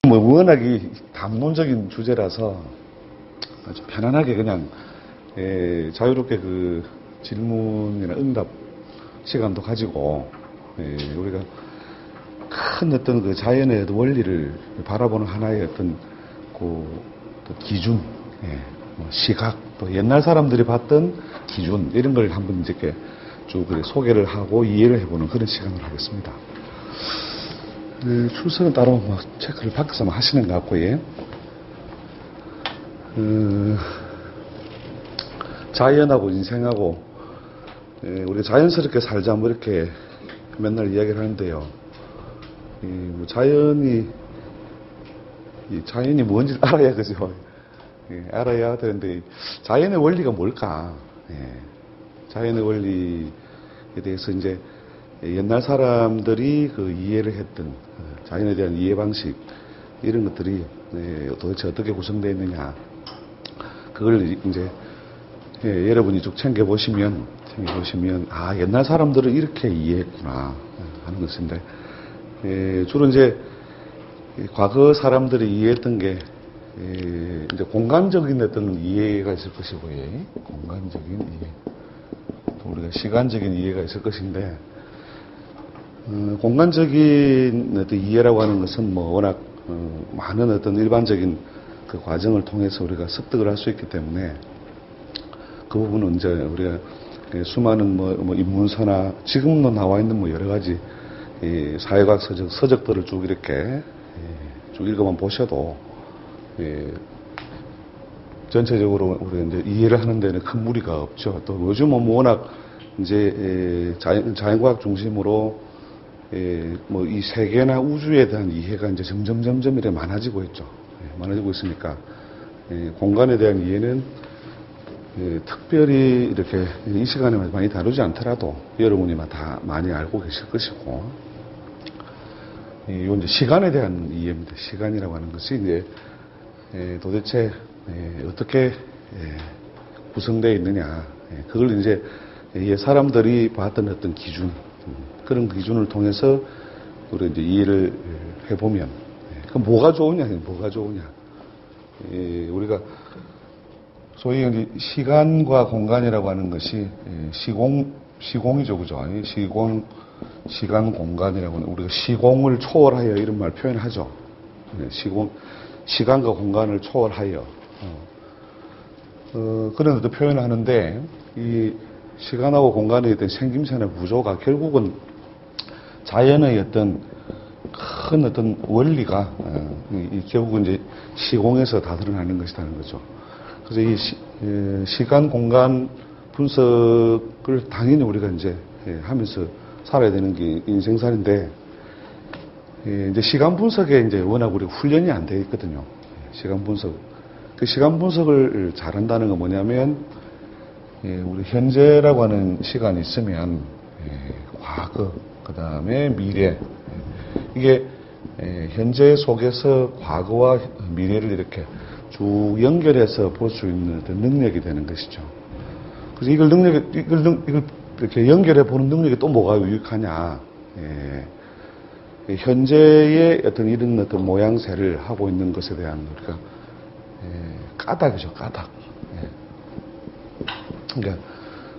뭐 워낙이 담론적인 주제라서 아주 편안하게 그냥 자유롭게 그 질문이나 응답 시간도 가지고 우리가 큰 어떤 그 자연의 원리를 바라보는 하나의 어떤 그 기준, 뭐 시각, 또 옛날 사람들이 봤던 기준 이런 걸 한번 이렇게 쭉 소개를 하고 이해를 해보는 그런 시간을 하겠습니다. 출석은 따로 뭐 체크를 밖에서만 하시는 것 같고, 자연하고 인생하고 우리 자연스럽게 살자 뭐 이렇게 맨날 이야기를 하는데요. 뭐 자연이 뭔지 알아야 그죠? 알아야 되는데 자연의 원리가 뭘까? 자연의 원리에 대해서 이제 옛날 사람들이 그 이해를 했던 자연에 대한 이해 방식 이런 것들이 도대체 어떻게 구성되어 있느냐 그걸 이제 여러분이 쭉 챙겨보시면 아 옛날 사람들은 이렇게 이해했구나 하는 것인데 주로 이제 과거 사람들이 이해했던 게 이제 공간적인 어떤 이해가 있을 것이고요. 공간적인 이해. 또 우리가 시간적인 이해가 있을 것인데 공간적인 어떤 이해라고 하는 것은 뭐 워낙 많은 어떤 일반적인 그 과정을 통해서 우리가 습득을 할 수 있기 때문에 그 부분은 이제 우리가 수많은 뭐 인문서나 지금도 나와 있는 뭐 여러 가지 사회과학 서적들을 쭉 이렇게 쭉 읽어만 보셔도 전체적으로 우리가 이제 이해를 하는 데는 큰 무리가 없죠. 또 요즘은 뭐 워낙 이제 자연과학 중심으로 뭐 이 세계나 우주에 대한 이해가 이제 점점 이렇게 많아지고 있죠. 많아지고 있으니까 공간에 대한 이해는 특별히 이렇게 이 시간에 많이 다루지 않더라도 여러분이 다 많이 알고 계실 것이고, 이건 이제 시간에 대한 이해입니다. 시간이라고 하는 것이 이제 도대체 어떻게 구성되어 있느냐, 그걸 이제 사람들이 봤던 어떤 기준, 그런 기준을 통해서 우리 이제 이해를 해보면, 그럼 뭐가 좋으냐, 우리가 소위 이제 시간과 공간이라고 하는 것이 시공이죠, 그죠? 시간 공간이라고 하는 우리가 시공을 초월하여 이런 말 표현하죠. 시간과 공간을 초월하여 그런 어떤 표현을 하는데 이 시간하고 공간의 어떤 생김새나 구조가 결국은 자연의 어떤 큰 어떤 원리가 결국은 이제 시공에서 다 드러나는 것이라는 거죠. 그래서 이 시간 공간 분석을 당연히 우리가 이제 하면서 살아야 되는 게 인생살인데 이제 시간 분석에 이제 워낙 우리 훈련이 안 되어 있거든요. 시간 분석. 그 시간 분석을 잘한다는 건 뭐냐면 우리 현재라고 하는 시간이 있으면 과거, 그 다음에 미래. 이게 현재 속에서 과거와 미래를 이렇게 쭉 연결해서 볼 수 있는 어떤 능력이 되는 것이죠. 그래서 이걸 이렇게 연결해 보는 능력이 또 뭐가 유익하냐. 현재의 어떤 이런 어떤 모양새를 하고 있는 것에 대한 우리가 까닭이죠, 까닭. 그러니까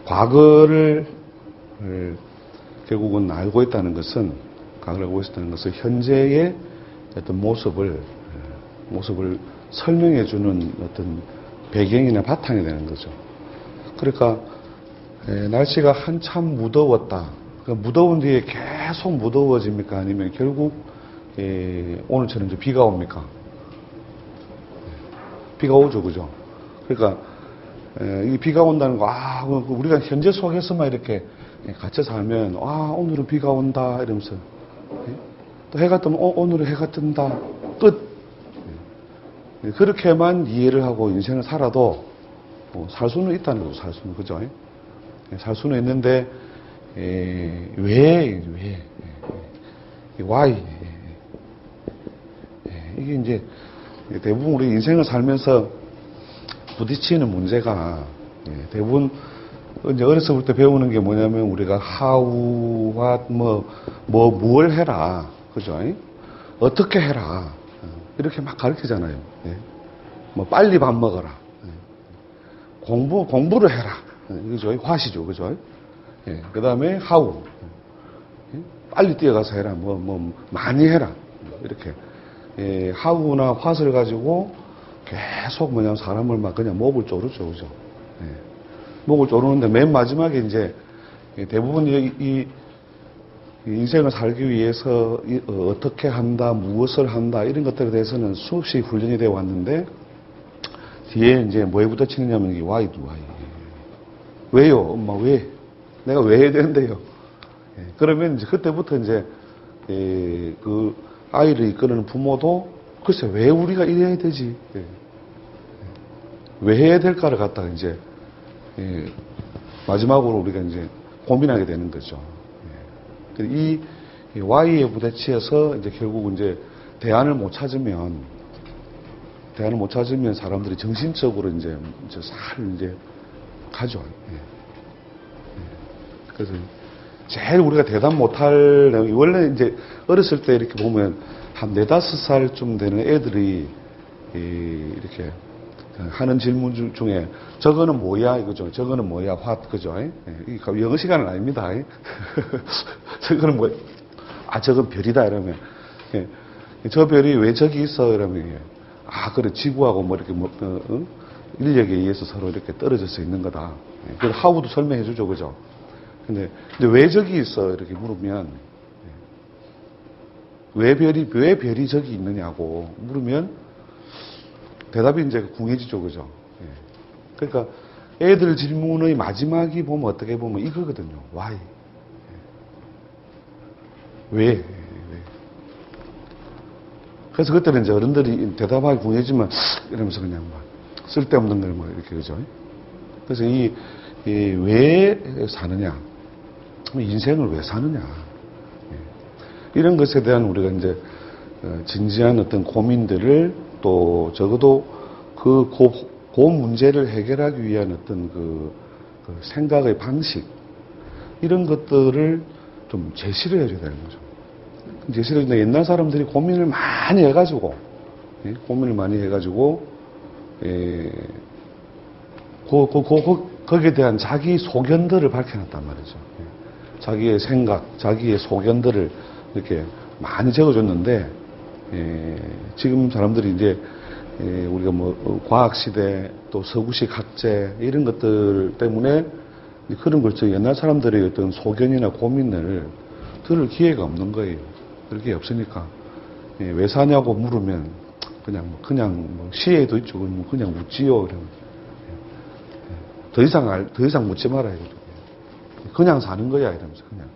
과거를 결국은 알고 있다는 것은 현재의 어떤 모습을 설명해 주는 어떤 배경이나 바탕이 되는 거죠. 그러니까 날씨가 한참 무더웠다. 그러니까 무더운 뒤에 계속 무더워집니까? 아니면 결국 오늘처럼 이제 비가 옵니까? 비가 오죠, 그죠? 그러니까 이 비가 온다는 거, 우리가 현재 속에서만 이렇게 같이 살면 오늘은 비가 온다 이러면서 또 해가 뜨면 오늘은 해가 뜬다 끝. 그렇게만 이해를 하고 인생을 살아도 살 수는 있다는 거죠. 살 수는, 그죠? 살 수는 있는데 왜 why 이게 이제 대부분 우리 인생을 살면서 부딪히는 문제가 대부분 이제 어려서부터 배우는 게 뭐냐면 우리가 how, what, 뭘 해라, 그죠? 어떻게 해라. 이렇게 막 가르치잖아요. 예. 뭐 빨리 밥 먹어라. 예. 공부를 해라. 그죠? 화시죠. 그죠? 예. 그 다음에 하우. 예. 빨리 뛰어가서 해라. 많이 해라. 이렇게. 예. 하우나 화를 가지고 계속 뭐냐면 사람을 막 그냥 목을 조르죠. 그죠? 예. 목을 조르는데 맨 마지막에 이제 대부분 이 인생을 살기 위해서 어떻게 한다, 무엇을 한다, 이런 것들에 대해서는 수없이 훈련이 되어 왔는데, 뒤에 이제 뭐에 부딪히느냐면, 이게 why. 왜요? 엄마, 왜? 내가 왜 해야 되는데요? 예, 그러면 이제 그때부터 이제, 그 아이를 이끄는 부모도, 글쎄, 왜 우리가 이래야 되지? 예. 왜 해야 될까를 갖다가 이제, 마지막으로 우리가 이제 고민하게 되는 거죠. 이 Y에 부딪혀서 이제 결국 이제 대안을 못 찾으면 사람들이 정신적으로 이제 살 이제 가죠. 그래서 제일 우리가 대답 못할 내용이 원래 이제 어렸을 때 이렇게 보면 한 4-5살쯤 되는 애들이 이렇게 하는 질문 중에 저거는 뭐야 이거죠. 저거는 뭐야 그죠. 이게 영어 시간은 아닙니다. 저거는 뭐야? 저건 별이다 이러면 저 별이 왜 저기 있어 이러면 그래 지구하고 뭐 이렇게 인력에 의해서 서로 이렇게 떨어져서 있는 거다. 그래서 하우도 설명해 주죠. 그죠. 근데 왜 저기 있어 이렇게 물으면 왜 별이 저기 있느냐고 물으면 대답이 이제 궁해지죠. 그죠? 예. 그러니까 애들 질문의 마지막이 보면 어떻게 보면 이거거든요. why. 왜? 그래서 그때는 이제 어른들이 대답하기 궁해지면 이러면서 그냥 막 쓸데없는 걸 뭐 이렇게 그죠? 그래서 왜 사느냐? 인생을 왜 사느냐? 이런 것에 대한 우리가 이제 진지한 어떤 고민들을 또 적어도 그 문제를 해결하기 위한 어떤 그 생각의 방식 이런 것들을 좀 제시를 해줘야 되는 거죠. 제시를 해주는데 옛날 사람들이 고민을 많이 해가지고 거기에 대한 자기 소견들을 밝혀놨단 말이죠. 자기의 생각, 자기의 소견들을 이렇게 많이 적어줬는데 지금 사람들이 이제 우리가 뭐 과학시대 또 서구식 학제 이런 것들 때문에 그런 걸 옛날 사람들의 어떤 소견이나 고민을 들을 기회가 없는 거예요. 그럴 기회 없으니까 왜 사냐고 물으면 그냥 뭐 시에도 있죠. 그냥 웃지요. 이러면 더 이상 묻지 말아요. 그냥 사는 거야 이러면서 그냥.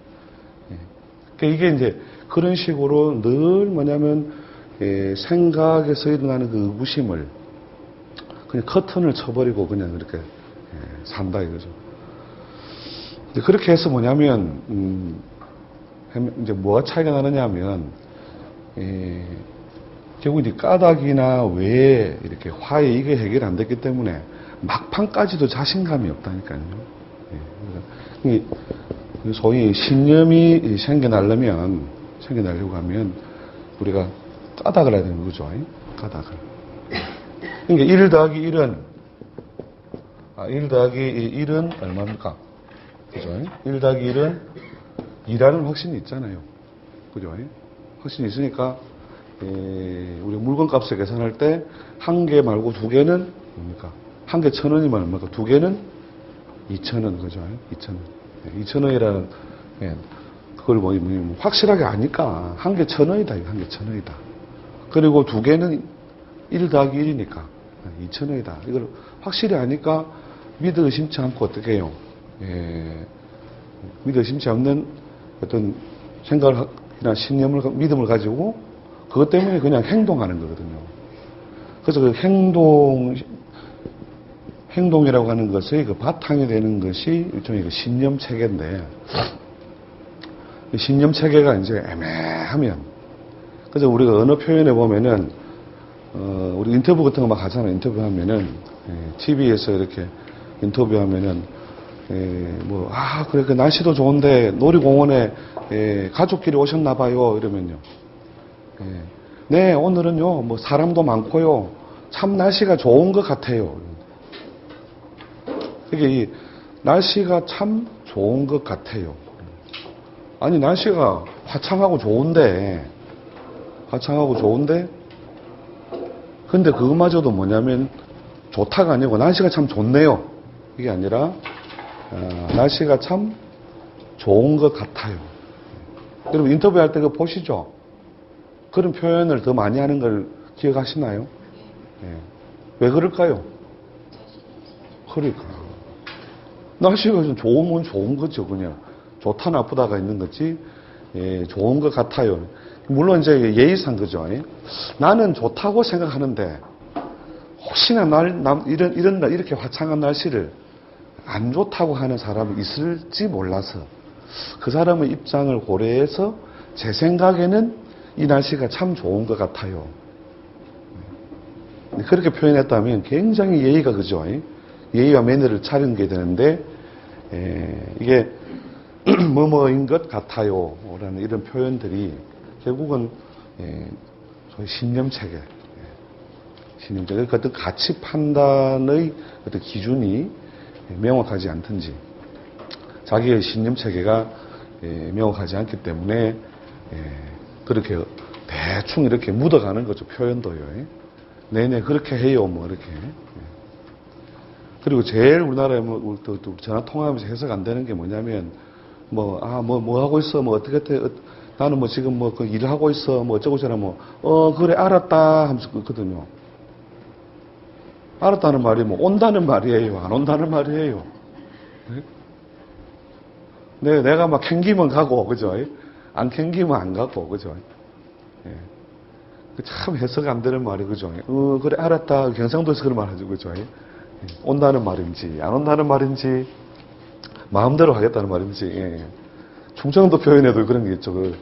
그러니까 이게 이제 그런 식으로 늘 뭐냐면 생각에서 일어나는 그 의구심을 그냥 커튼을 쳐버리고 그냥 그렇게 산다 이거죠. 그렇게 해서 뭐냐면 이제 뭐가 차이가 나느냐면 결국 이제 까닭이나 왜 이렇게 화해 이게 해결 안 됐기 때문에 막판까지도 자신감이 없다니까요. 소위 신념이 생겨나려고 하면 우리가 까닭을 해야 되는 거죠. 까닭을. 그러니까 1 더하기 1은 1 더하기 1은 얼마입니까? 그죠? 1 더하기 1은 2라는 확신이 있잖아요. 그죠? 확신이 있으니까 우리 물건값을 계산할 때 한 개 말고 두 개는 뭡니까? 한 개 1,000원이면 얼마입니까? 두 개는 2,000원. 그죠? 2,000원. 2,000원이라는 그걸 뭐 확실하게 아니까 한 개 1,000원이다. 한 개 1,000원이다. 그리고 두 개는 1 더하기 1이니까 2,000원이다. 이걸 확실히 아니까 믿어 의심치 않고 어떻게 해요? 믿어 의심치 않는 어떤 생각이나 신념을, 믿음을 가지고 그것 때문에 그냥 행동하는 거거든요. 그래서 그 행동이라고 하는 것의 그 바탕이 되는 것이 일종의 그 신념 체계인데, 신념 체계가 이제 애매하면, 그래서 우리가 언어 표현에 보면은, 우리 인터뷰 같은 거 막 하잖아요. 인터뷰하면은, TV에서 이렇게 인터뷰하면은, 그래, 그 날씨도 좋은데 놀이공원에 가족끼리 오셨나봐요. 이러면요. 네, 오늘은요, 뭐 사람도 많고요, 참 날씨가 좋은 것 같아요. 이게 이 날씨가 참 좋은 것 같아요. 아니, 날씨가 화창하고 좋은데, 근데 그것마저도 뭐냐면, 좋다가 아니고, 날씨가 참 좋네요. 이게 아니라, 날씨가 참 좋은 것 같아요. 여러분, 인터뷰할 때 그거 보시죠? 그런 표현을 더 많이 하는 걸 기억하시나요? 예. 왜 그럴까요? 그러니까. 날씨가 좀 좋으면 좋은 거죠, 그냥. 좋다, 나쁘다가 있는 거지. 예, 좋은 것 같아요. 물론 이제 예의상 그죠. 나는 좋다고 생각하는데, 혹시나 이런 날, 이렇게 화창한 날씨를 안 좋다고 하는 사람이 있을지 몰라서, 그 사람의 입장을 고려해서 제 생각에는 이 날씨가 참 좋은 것 같아요. 그렇게 표현했다면 굉장히 예의가 그죠. 예의와 매너를 차리는 게 되는데, 이게 뭐뭐인 것 같아요 라는 이런 표현들이 결국은 소위 신념체계, 그 어떤 가치 판단의 어떤 기준이 명확하지 않든지, 자기의 신념체계가 명확하지 않기 때문에 그렇게 대충 이렇게 묻어가는 거죠, 표현도요. 네네 그렇게 해요, 뭐 이렇게. 그리고 제일 우리나라에 뭐 전화 통화하면서 해석 안 되는 게 뭐냐면, 뭐 하고 있어, 뭐 어떻게 나는 뭐 지금 뭐 그 일을 하고 있어, 뭐 어쩌고저쩌고, 뭐 그래 알았다 하면서 그거든요. 알았다는 말이 뭐 온다는 말이에요, 안 온다는 말이에요. 네, 내가 막 캥기면 가고, 그죠? 안 캥기면 안 가고, 그죠? 예. 참 해석 안 되는 말이, 그죠? 그래, 알았다. 경상도에서 그런 말 하죠, 그죠? 온다는 말인지, 안 온다는 말인지, 마음대로 하겠다는 말인지, 예. 충청도 표현에도 그런 게 있죠.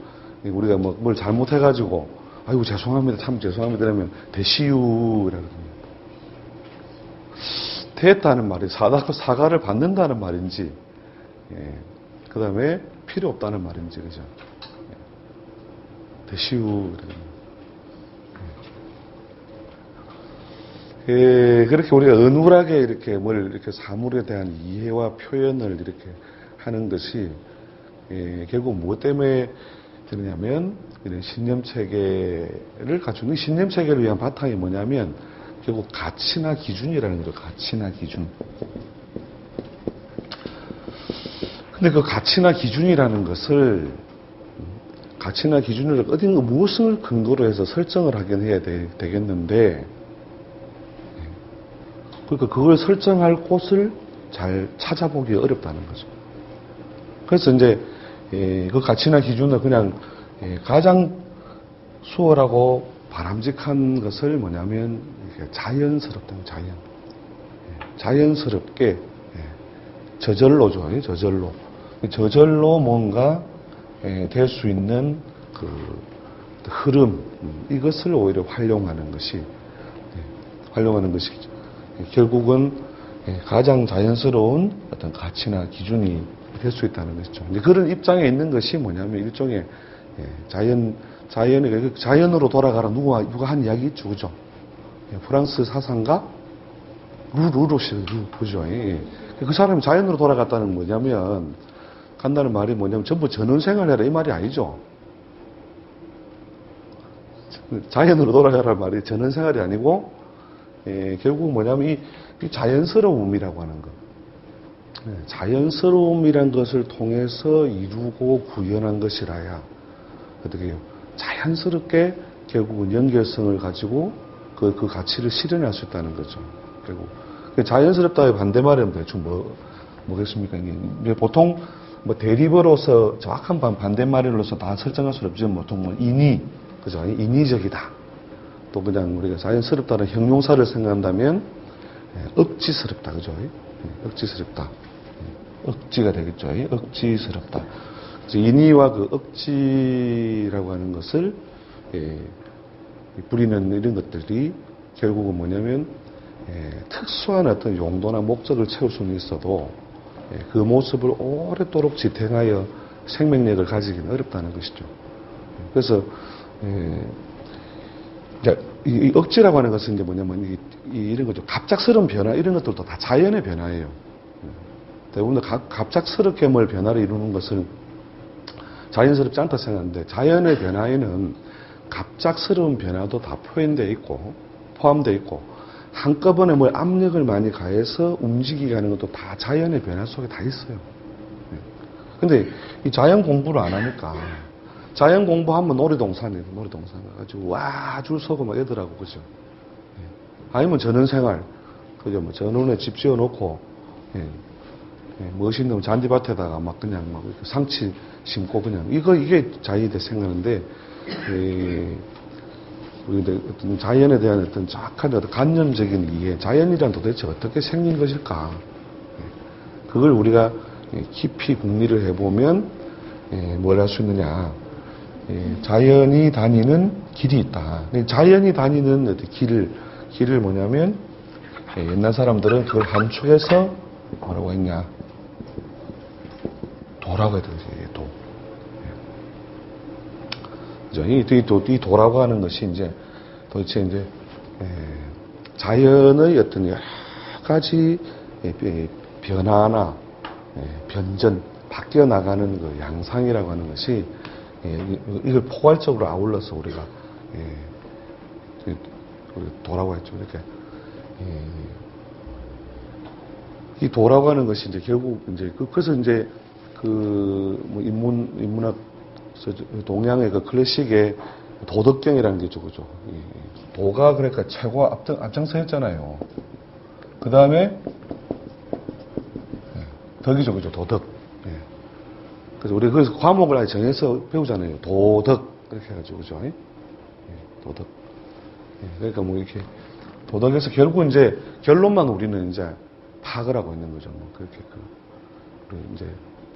우리가 뭐 뭘 잘못해가지고, 아이고, 죄송합니다. 참 죄송합니다. 이러면, 대시유, 이라거든요. 됐다는 말이 사과를 받는다는 말인지, 예. 그 다음에 필요 없다는 말인지, 그죠? 대시우. 그렇게 우리가 은울하게 이렇게 이렇게 사물에 대한 이해와 표현을 이렇게 하는 것이, 결국 무엇 때문에 되느냐면, 이런 신념체계를 갖추는, 신념체계를 위한 바탕이 뭐냐면, 결국 가치나 기준이라는 거죠. 가치나 기준. 근데 그 가치나 기준이라는 것을, 가치나 기준을 어딘가 무엇을 근거로 해서 설정을 하긴 해야 되겠는데, 그러니까 그걸 설정할 곳을 잘 찾아보기 어렵다는 거죠. 그래서 이제 그 가치나 기준을 그냥 가장 수월하고 바람직한 것을 뭐냐면 자연스럽다는 자연스럽게 저절로죠. 저절로 뭔가 될 수 있는 그 흐름, 이것을 오히려 활용하는 것이죠. 결국은 가장 자연스러운 어떤 가치나 기준이 될 수 있다는 것이죠. 그런 입장에 있는 것이 뭐냐면 일종의 자연으로 돌아가라 누가 한 이야기 있죠, 그죠? 프랑스 사상가 루로시, 그죠? 그 사람이 자연으로 돌아갔다는 뭐냐면, 간다는 말이 뭐냐면 전부 전원생활해라 이 말이 아니죠. 자연으로 돌아가라는 말이 전원생활이 아니고, 결국 뭐냐면 이 자연스러움이라고 하는 것. 자연스러움이란 것을 통해서 이루고 구현한 것이라야 어떻게 해요? 자연스럽게 결국은 연결성을 가지고 그 가치를 실현할 수 있다는 거죠. 결국 자연스럽다의 반대말은 대충 뭐겠습니까? 보통 뭐 대립어로서 정확한 반대말로서 다 설정할 수 없지만 보통 뭐 그죠? 인위적이다. 또 그냥 우리가 자연스럽다는 형용사를 생각한다면 억지스럽다, 그죠? 억지스럽다. 억지가 되겠죠. 억지스럽다. 인위와 그 억지라고 하는 것을 부리는 이런 것들이 결국은 뭐냐면 특수한 어떤 용도나 목적을 채울 수는 있어도 그 모습을 오랫도록 지탱하여 생명력을 가지기는 어렵다는 것이죠. 그래서 이제 이 억지라고 하는 것은 이제 뭐냐면 이런 거죠. 갑작스러운 변화 이런 것들도 다 자연의 변화예요. 대부분 갑작스럽게 뭘 변화를 이루는 것은 자연스럽지 않다 생각하는데 자연의 변화에는 갑작스러운 변화도 다 포함되어 있고 한꺼번에 뭘 압력을 많이 가해서 움직이게 하는 것도 다 자연의 변화 속에 다 있어요. 근데 이 자연 공부를 안 하니까 자연 공부하면 놀이동산이에요. 놀이동산 가가지고 와 줄 서고 막 애들하고 그죠. 아니면 전원생활 그죠. 뭐 전원에 집 지어놓고 멋있는 잔디밭에다가 막 그냥 막 상치 심고 그냥 이게 자연이다 생각하는데 우리 어떤 자연에 대한 어떤 정확한 어떤 관념적인 이해, 자연이란 도대체 어떻게 생긴 것일까? 그걸 우리가 깊이 궁리를 해보면 뭘 할 수 있느냐? 자연이 다니는 길이 있다. 자연이 다니는 어떤 길을 뭐냐면 옛날 사람들은 그걸 함축해서 뭐라고 했냐? 도라고 했거든요. 도. 이 도라고 하는 것이 이제 도대체 이제 자연의 어떤 여러 가지 변화나 변전 바뀌어 나가는 그 양상이라고 하는 것이 이걸 포괄적으로 아울러서 우리가 도라고 했죠. 이렇게 이 도라고 하는 것이 이제 결국 이제 그래서 이제 뭐 인문학 동양의 그 클래식의 도덕경이라는 게 있죠, 그죠? 도가 그러니까 최고 앞장서였잖아요. 그 다음에 덕이죠, 그죠? 도덕. 그래서 우리 그래서 과목을 아예 정해서 배우잖아요. 도덕 이렇게 해가지고 그죠? 도덕. 그러니까 뭐 이렇게 도덕에서 결국 이제 결론만 우리는 이제 파악을 하고 있는 거죠. 뭐 그렇게 이제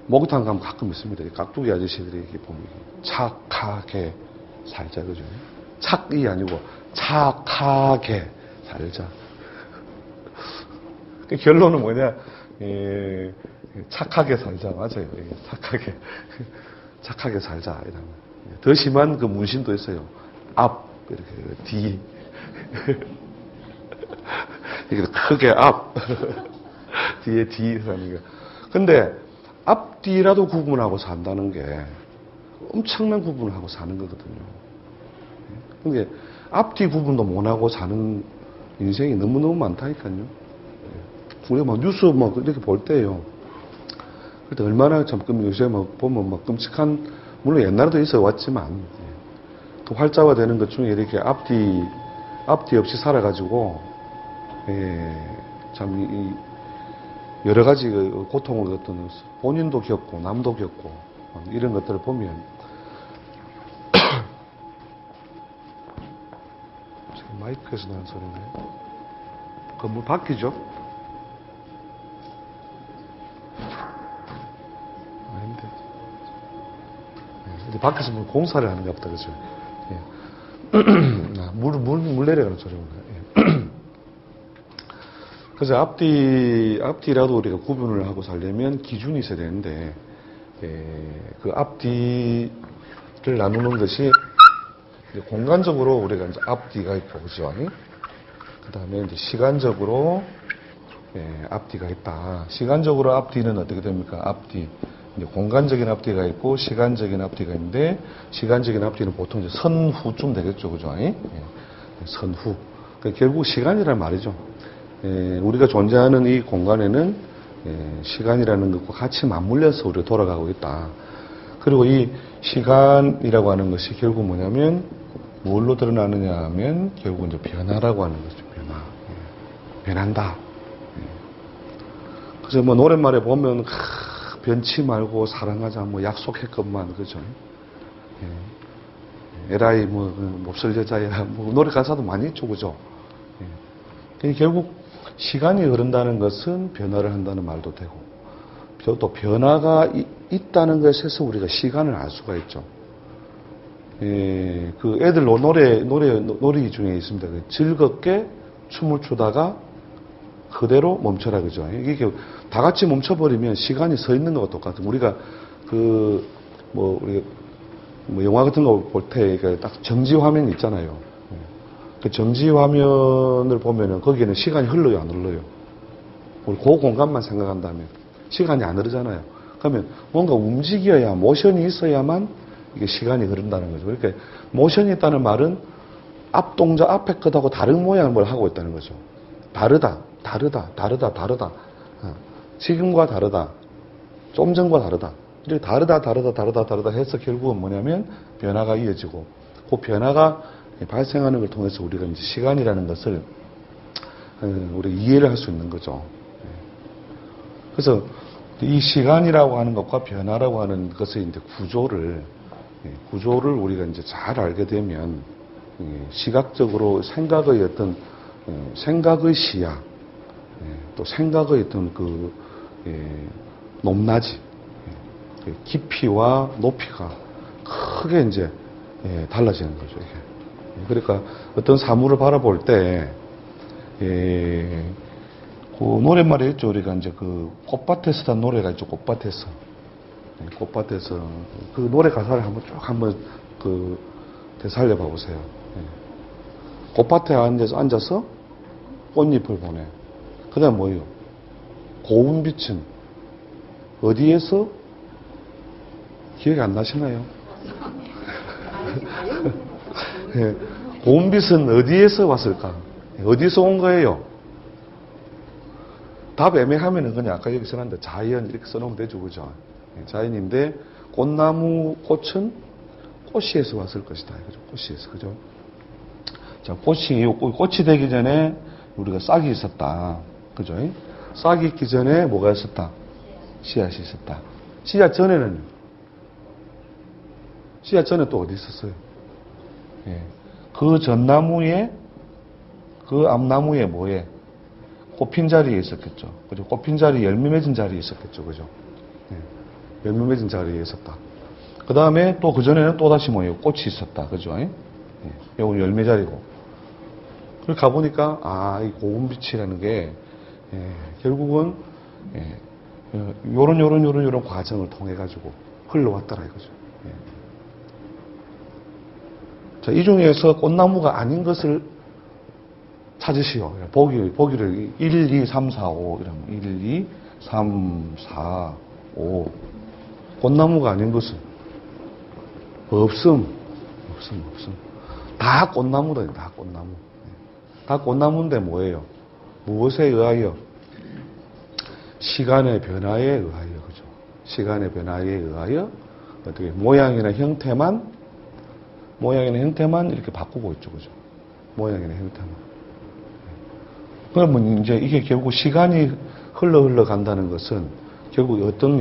목욕탕 가면 가끔 있습니다. 깍두기 아저씨들이 이렇게 보면 착하게 살자, 그죠? 착이 아니고 착하게 살자. 그 결론은 뭐냐? 착하게 살자, 맞아요. 착하게 살자. 이런. 더 심한 그 문신도 있어요. 앞 이렇게 뒤 이렇게 크게 앞 뒤에 뒤 사는 거. 근데 앞뒤라도 구분하고 산다는 게 엄청난 구분을 하고 사는 거거든요. 근데 앞뒤 구분도 못하고 사는 인생이 너무너무 많다니까요. 우리가 막 뉴스 막 이렇게 볼 때요. 그때 얼마나 참 요새 막 보면 막 끔찍한, 물론 옛날에도 있어 왔지만, 또 활자화되는 것 중에 이렇게 앞뒤 없이 살아가지고, 참 여러 가지 고통을 어떤 본인도 겪고 남도 겪고 이런 것들을 보면 지금 마이크에서 나는 소리인데 건물 바뀌죠? 아닌데 이제 밖에서 뭐 공사를 하는가 보다 그죠? 물 내려가는 소리인가요? 그래서 앞뒤라도 우리가 구분을 하고 살려면 기준이 있어야 되는데, 그 앞뒤를 나누는 것이 공간적으로 우리가 이제 앞뒤가 있고, 그죠? 그 다음에 이제 시간적으로, 앞뒤가 있다. 시간적으로 앞뒤는 어떻게 됩니까? 앞뒤. 이제 공간적인 앞뒤가 있고, 시간적인 앞뒤가 있는데, 시간적인 앞뒤는 보통 이제 선후쯤 되겠죠, 그죠? 선후. 그러니까 결국 시간이란 말이죠. 우리가 존재하는 이 공간에는 시간이라는 것과 같이 맞물려서 우리가 돌아가고 있다. 그리고 이 시간이라고 하는 것이 결국 뭐냐면 뭘로 드러나느냐 하면 결국 이제 변화라고 하는 거죠. 변한다. 그래서 뭐 노랫말에 보면 변치 말고 사랑하자 뭐 약속했건만 그죠. 에라이 뭐 몹쓸 여자야 뭐 노래 가사도 많이 있죠, 그죠. 결국 시간이 흐른다는 것은 변화를 한다는 말도 되고 또 변화가 있다는 것에서 우리가 시간을 알 수가 있죠. 그 애들 놀이 중에 있습니다. 즐겁게 춤을 추다가 그대로 멈춰라 그죠. 이게 다 같이 멈춰버리면 시간이 서 있는 것과 똑같은. 우리가 우리가 뭐 영화 같은 거 볼 때 딱 정지 화면 있잖아요. 그 정지 화면을 보면은 거기에는 시간이 흘러요, 안 흘러요? 우리 그 공간만 생각한다면 시간이 안 흐르잖아요. 그러면 뭔가 움직여야, 모션이 있어야만 이게 시간이 흐른다는 거죠. 그러니까 모션이 있다는 말은 앞 동작, 앞에 것하고 다른 모양을 뭘 하고 있다는 거죠. 다르다. 지금과 다르다. 좀 전과 다르다. 이렇게 다르다 해서 결국은 뭐냐면 변화가 이어지고, 그 변화가 발생하는 걸 통해서 우리가 이제 시간이라는 것을 우리가 이해를 할 수 있는 거죠. 그래서 이 시간이라고 하는 것과 변화라고 하는 것의 이제 구조를 우리가 이제 잘 알게 되면 시각적으로 생각의 어떤 생각의 시야, 또 생각의 어떤 그 높낮이, 깊이와 높이가 크게 이제 달라지는 거죠. 이게. 그러니까 어떤 사물을 바라볼 때, 그 노랫말에 있죠. 우리가 이제 그 꽃밭에서 단 노래가 있죠. 꽃밭에서 그 노래 가사를 한번 그 되살려 봐 보세요. 꽃밭에 앉아서 꽃잎을 보내. 그다음 뭐예요? 고운 빛은 어디에서 기억이 안 나시나요? 고운 빛은 어디에서 왔을까? 어디서 온 거예요? 답 애매하면은 그냥 아까 여기 써놨는데 자연 이렇게 써놓으면 되죠, 그죠? 자연인데 꽃나무 꽃은 꽃이에서 왔을 것이다, 그죠? 꽃이에서, 그죠? 자, 꽃이 되기 전에 우리가 싹이 있었다, 그죠? 싹이 있기 전에 뭐가 있었다? 씨앗이 있었다. 씨앗 전에 또 어디 있었어요? 그 전나무에, 그 앞나무에 뭐에? 꽃핀 자리에 있었겠죠. 그죠? 꽃핀 자리, 열매 맺은 자리에 있었겠죠. 그죠? 열매 맺은 자리에 있었다. 그 다음에 또 그전에는 또 다시 뭐예요? 꽃이 있었다. 그죠? 요건 열매 자리고. 그걸 가보니까, 이 고운 빛이라는 게, 결국은, 요런 과정을 통해가지고 흘러왔더라 이거죠. 자, 이 중에서 꽃나무가 아닌 것을 찾으시오. 보기를 1, 2, 3, 4, 5 이러면 1, 2, 3, 4, 5 꽃나무가 아닌 것은 없음. 다 꽃나무다. 다 꽃나무. 다 꽃나무인데 뭐예요? 무엇에 의하여? 시간의 변화에 의하여. 그죠? 시간의 변화에 의하여 어떻게 모양이나 형태만 이렇게 바꾸고 있죠. 그죠? 모양이나 형태만. 그러면 이제 이게 결국 시간이 흘러 간다는 것은 결국 어떤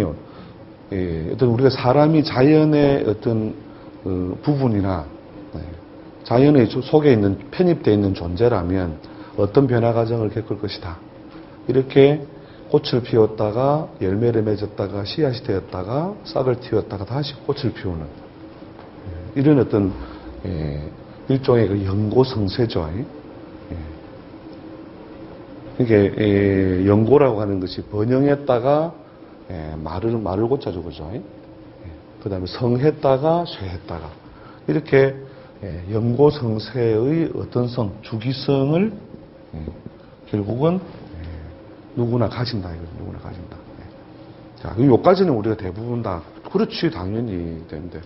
우리가 사람이 자연의 어떤 부분이나 자연의 속에 있는 편입되어 있는 존재라면 어떤 변화 과정을 겪을 것이다. 이렇게 꽃을 피웠다가 열매를 맺었다가 씨앗이 되었다가 싹을 틔웠다가 다시 꽃을 피우는 이런 어떤 일종의 그 연고성세죠. 이게 연고라고 하는 것이 번영했다가 말을 고짜죠, 그죠? 그 다음에 성했다가 쇠했다가 이렇게 연고성세의 어떤 주기성을 결국은 누구나 가진다, 이거죠. 누구나 가진다. 자, 요까지는 우리가 대부분 다 그렇지 당연히 되는데,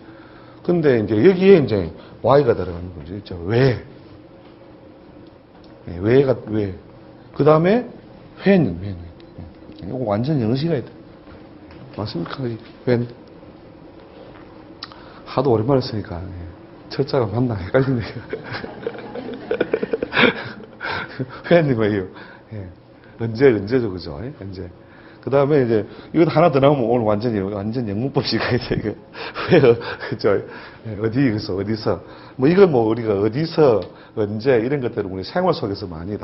근데 이제 여기에 이제 Y가 들어가는 거죠. 있죠. 왜? 왜? 그 다음에 when. 이거 완전 영어시가 있다. 맞습니까? when. 하도 오랜만에 쓰니까 철자가 맞나 헷갈리네요. when이 뭐예요? 언제죠, 그죠? 언제. 그 다음에 이제 이거 하나 더 나오면 오늘 완전 영문법식 가야 돼. 이거 왜, 그죠? 어디서. 뭐 이건 뭐 우리가 어디서, 언제 이런 것들을 우리 생활 속에서 많이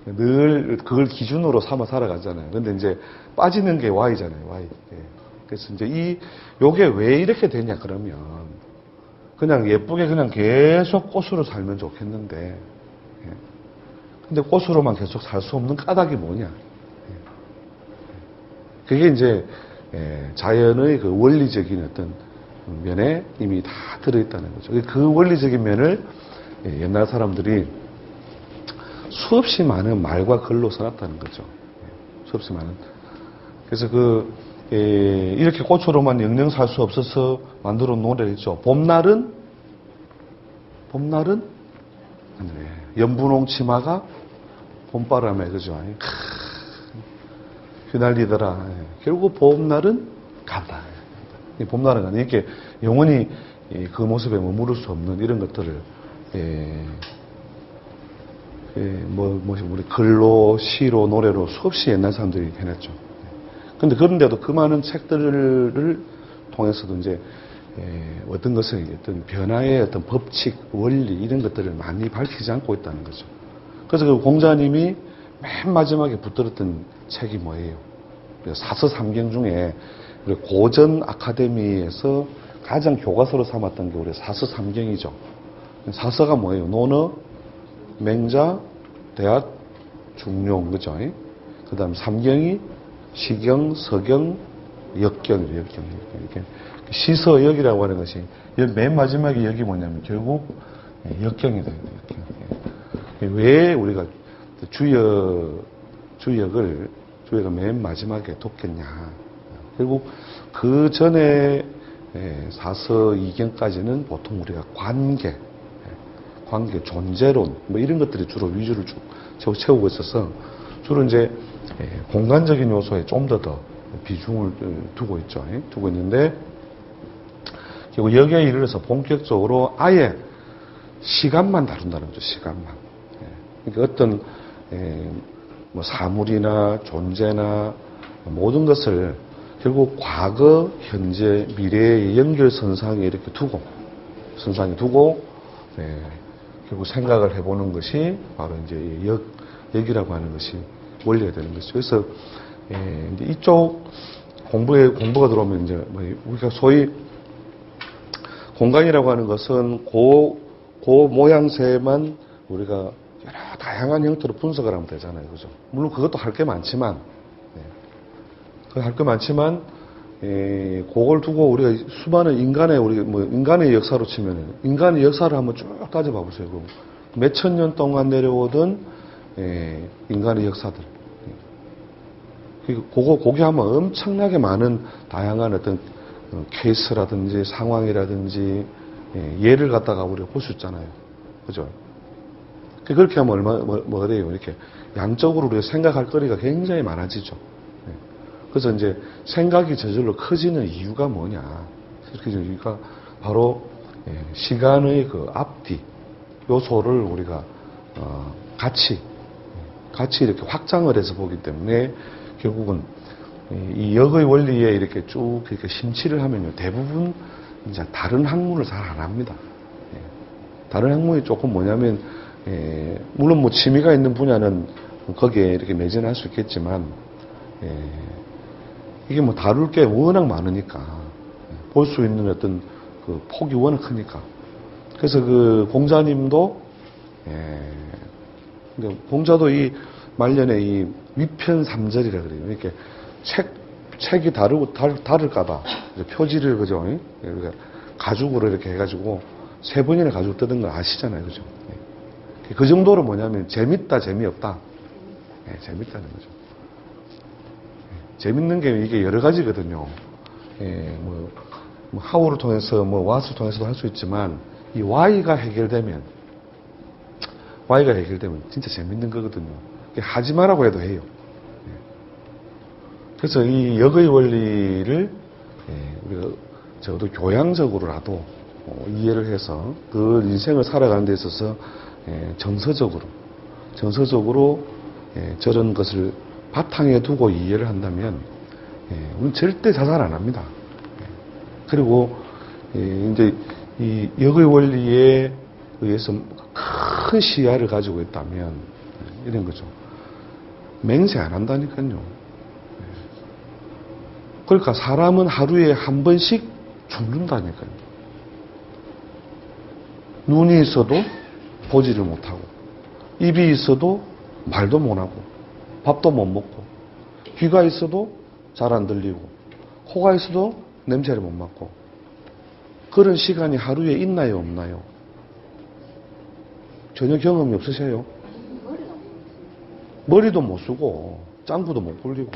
늘 그걸 기준으로 삼아 살아가잖아요. 근데 이제 빠지는 게 Y잖아요, Y. 그래서 이제 요게 왜 이렇게 되냐, 그러면. 그냥 예쁘게 그냥 계속 꽃으로 살면 좋겠는데, 근데 꽃으로만 계속 살 수 없는 까닭이 뭐냐. 그게 이제, 자연의 그 원리적인 어떤 면에 이미 다 들어있다는 거죠. 그 원리적인 면을 옛날 사람들이 수없이 많은 말과 글로 써놨다는 거죠. 수없이 많은. 그래서 이렇게 꽃으로만 영영 살 수 없어서 만들어 놓은 노래를 있죠. 봄날은 연분홍 치마가 봄바람에, 그죠? 휘날리더라. 결국 봄날은 간다. 봄날은 간다. 이렇게 영원히 그 모습에 머무를 수 없는 이런 것들을, 우리 글로, 시로, 노래로 수없이 옛날 사람들이 해냈죠. 근데 그런데도 그 많은 책들을 통해서도 이제, 어떤 것을, 어떤 변화의 어떤 법칙, 원리, 이런 것들을 많이 밝히지 않고 있다는 거죠. 그래서 그 공자님이 맨 마지막에 붙들었던 책이 뭐예요? 사서삼경 중에 고전 아카데미에서 가장 교과서로 삼았던 게 우리 사서삼경이죠. 사서가 뭐예요? 논어, 맹자, 대학, 중용, 그죠? 그 다음 삼경이 시경, 서경, 역경이래요, 역경. 이렇게. 시서역이라고 하는 것이 맨 마지막에 역이 뭐냐면 결국 역경이 돼요, 역경. 왜 우리가 주역을 맨 마지막에 뒀겠냐. 결국 그 전에 사서 이경까지는 보통 우리가 관계, 존재론, 뭐 이런 것들이 주로 위주를 쭉 채우고 있어서 주로 이제 공간적인 요소에 좀 더 비중을 두고 있죠. 두고 있는데, 결국 여기에 이르러서 본격적으로 아예 시간만 다룬다는 거죠, 시간만. 그러니까 어떤, 뭐 사물이나 존재나 모든 것을 결국 과거, 현재, 미래의 연결선상에 이렇게 두고, 결국 생각을 해보는 것이 바로 이제 역이라고 하는 것이 원리가 되는 것이죠. 그래서, 이제 이쪽 공부가 들어오면 이제 우리가 소위 공간이라고 하는 것은 그 모양새만 우리가 여러 다양한 형태로 분석을 하면 되잖아요. 그죠? 물론 그것도 할 게 많지만, 그걸 두고 우리가 수많은 인간의 역사로 치면은, 인간의 역사를 한번 쭉 따져봐 보세요. 몇천 년 동안 내려오던, 인간의 역사들. 거기 하면 엄청나게 많은 다양한 어떤 케이스라든지 상황이라든지 예를 갖다가 우리가 볼 수 있잖아요. 그죠? 그렇게 하면 뭐가 돼요? 이렇게 양적으로 우리가 생각할 거리가 굉장히 많아지죠. 그래서 이제 생각이 저절로 커지는 이유가 뭐냐? 이렇게 이유가 바로 시간의 그 앞뒤 요소를 우리가 같이 이렇게 확장을 해서 보기 때문에 결국은 이 역의 원리에 이렇게 쭉 이렇게 심취를 하면요, 대부분 이제 다른 학문을 잘 안 합니다. 다른 학문이 조금 뭐냐면, 물론 뭐 취미가 있는 분야는 거기에 이렇게 매진할 수 있겠지만, 이게 뭐 다룰 게 워낙 많으니까, 볼 수 있는 어떤 그 폭이 워낙 크니까. 그래서 그 공자님도, 공자도 이 말년에 이 위편삼절이라 그래요. 이렇게 책이 다를까봐 표지를, 그죠? 그러니까 가죽으로 이렇게 해가지고 세 번이나 가죽 뜯은 걸 아시잖아요. 그죠? 그 정도로 뭐냐면 재밌다, 재미없다. 재밌다는 거죠. 재밌는 게 이게 여러 가지거든요. 뭐 하우를 통해서, 왓을 통해서도 할 수 있지만, 이 Y가 해결되면 진짜 재밌는 거거든요. 하지 마라고 해도 해요. 그래서 이 역의 원리를 우리가 적어도 교양적으로라도 이해를 해서 그 인생을 살아가는 데 있어서 정서적으로 저런 것을 바탕에 두고 이해를 한다면 우리는 절대 자살 안 합니다. 그리고 이제 이 역의 원리에 의해서 큰 시야를 가지고 있다면 이런 거죠. 맹세 안 한다니까요. 그러니까 사람은 하루에 한 번씩 죽는다니까요. 눈이 있어도 보지를 못하고, 입이 있어도 말도 못하고, 밥도 못 먹고, 귀가 있어도 잘 안 들리고, 코가 있어도 냄새를 못 맡고, 그런 시간이 하루에 있나요, 없나요? 전혀 경험이 없으세요? 머리도 못 쓰고 짱구도 못 굴리고